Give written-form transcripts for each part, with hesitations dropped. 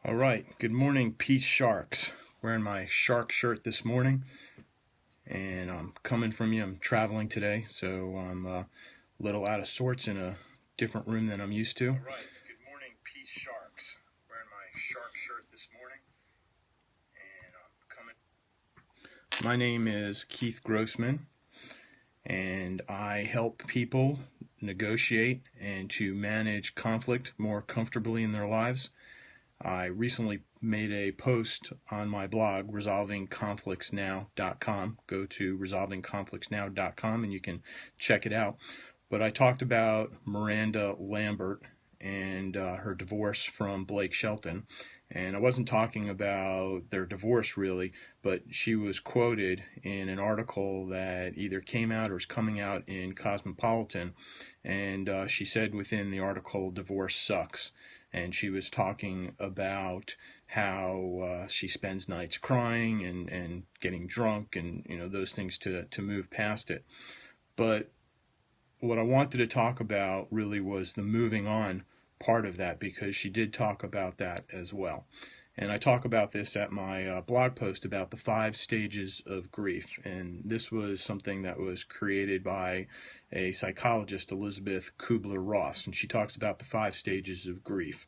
All right, good morning, Peace Sharks. Wearing my shark shirt this morning, and I'm coming from you. I'm traveling today, so I'm a little out of sorts in a different room than I'm used to. All right, good morning, Peace Sharks. Wearing my shark shirt this morning, and I'm coming. My name is Keith Grossman, and I help people negotiate and to manage conflict more comfortably in their lives. I recently made a post on my blog, resolvingconflictsnow.com. Go to resolvingconflictsnow.com and you can check it out. But I talked about Miranda Lambert and her divorce from Blake Shelton. And I wasn't talking about their divorce really, but she was quoted in an article that either came out or is coming out in Cosmopolitan. And she said within the article, divorce sucks. And she was talking about how she spends nights crying and getting drunk and those things to move past it. But what I wanted to talk about really was the moving on part of that, because she did talk about that as well. And I talk about this at my blog post about the 5 stages of grief. And this was something that was created by a psychologist, Elizabeth Kubler-Ross. And she talks about the 5 stages of grief.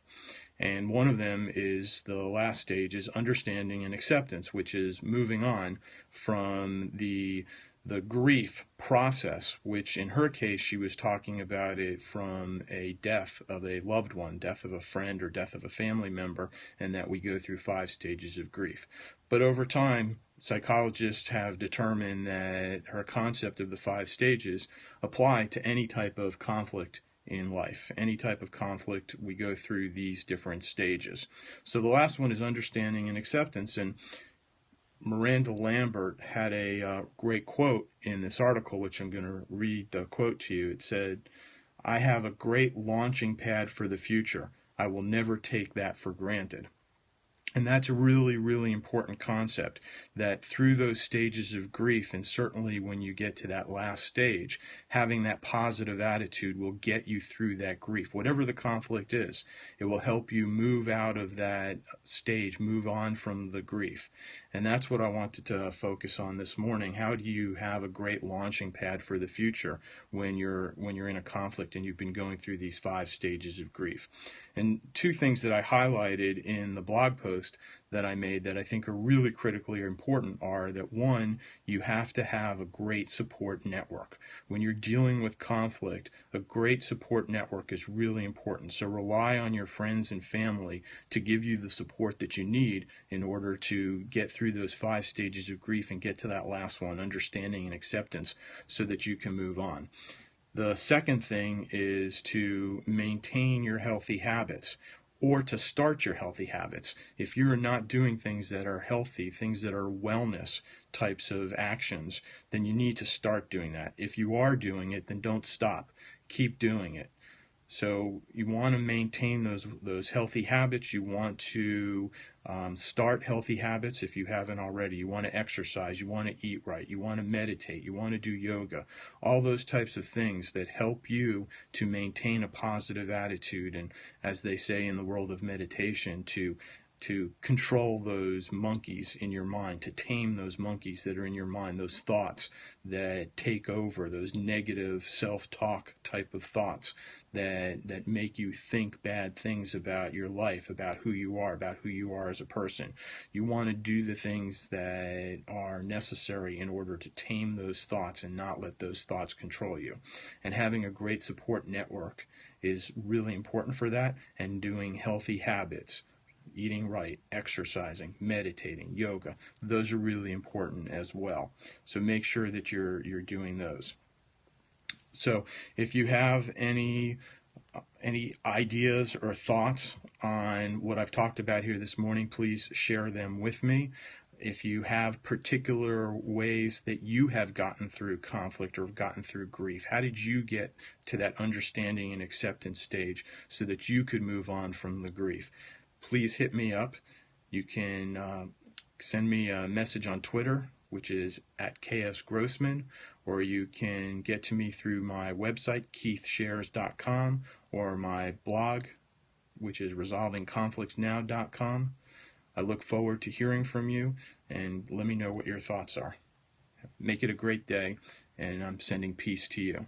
And one of them is the last stage is understanding and acceptance, which is moving on from the grief process, which in her case she was talking about it from a death of a loved one, death of a friend or death of a family member, and that we go through 5 stages of grief. But over time, psychologists have determined that her concept of the 5 stages apply to any type of conflict in life. Any type of conflict, we go through these different stages. So the last one is understanding and acceptance. And Miranda Lambert had a great quote in this article, which I'm going to read the quote to you. It said, "I have a great launching pad for the future. I will never take that for granted." And that's a really, really important concept, that through those stages of grief, and certainly when you get to that last stage, having that positive attitude will get you through that grief. Whatever the conflict is, it will help you move out of that stage, move on from the grief. And that's what I wanted to focus on this morning. How do you have a great launching pad for the future when you're in a conflict and you've been going through these 5 stages of grief? And 2 things that I highlighted in the blog post that I made that I think are really critically important are that, one, you have to have a great support network. When you're dealing with conflict, a great support network is really important. So rely on your friends and family to give you the support that you need in order to get through those 5 stages of grief and get to that last one, understanding and acceptance, so that you can move on. The second thing is to maintain your healthy habits, or to start your healthy habits. If you're not doing things that are healthy, things that are wellness types of actions, then you need to start doing that. If you are doing it, then don't stop. Keep doing it. So you want to maintain those healthy habits. You want to start healthy habits if you haven't already. You want to exercise. You want to eat right. You want to meditate. You want to do yoga. All those types of things that help you to maintain a positive attitude, and, as they say in the world of meditation, to control those monkeys in your mind, to tame those monkeys that are in your mind, those thoughts that take over, those negative self-talk type of thoughts that make you think bad things about your life, about who you are as a person. You want to do the things that are necessary in order to tame those thoughts and not let those thoughts control you. And having a great support network is really important for that, and doing healthy habits, eating right, exercising, meditating, yoga, those are really important as well. So make sure that you're doing those. So if you have any ideas or thoughts on what I've talked about here this morning, please share them with me. If you have particular ways that you have gotten through conflict or gotten through grief, how did you get to that understanding and acceptance stage so that you could move on from the grief? Please hit me up. You can send me a message on Twitter, which is at @KSGrossman, or you can get to me through my website, keithshares.com, or my blog, which is resolvingconflictsnow.com. I look forward to hearing from you, and let me know what your thoughts are. Make it a great day, and I'm sending peace to you.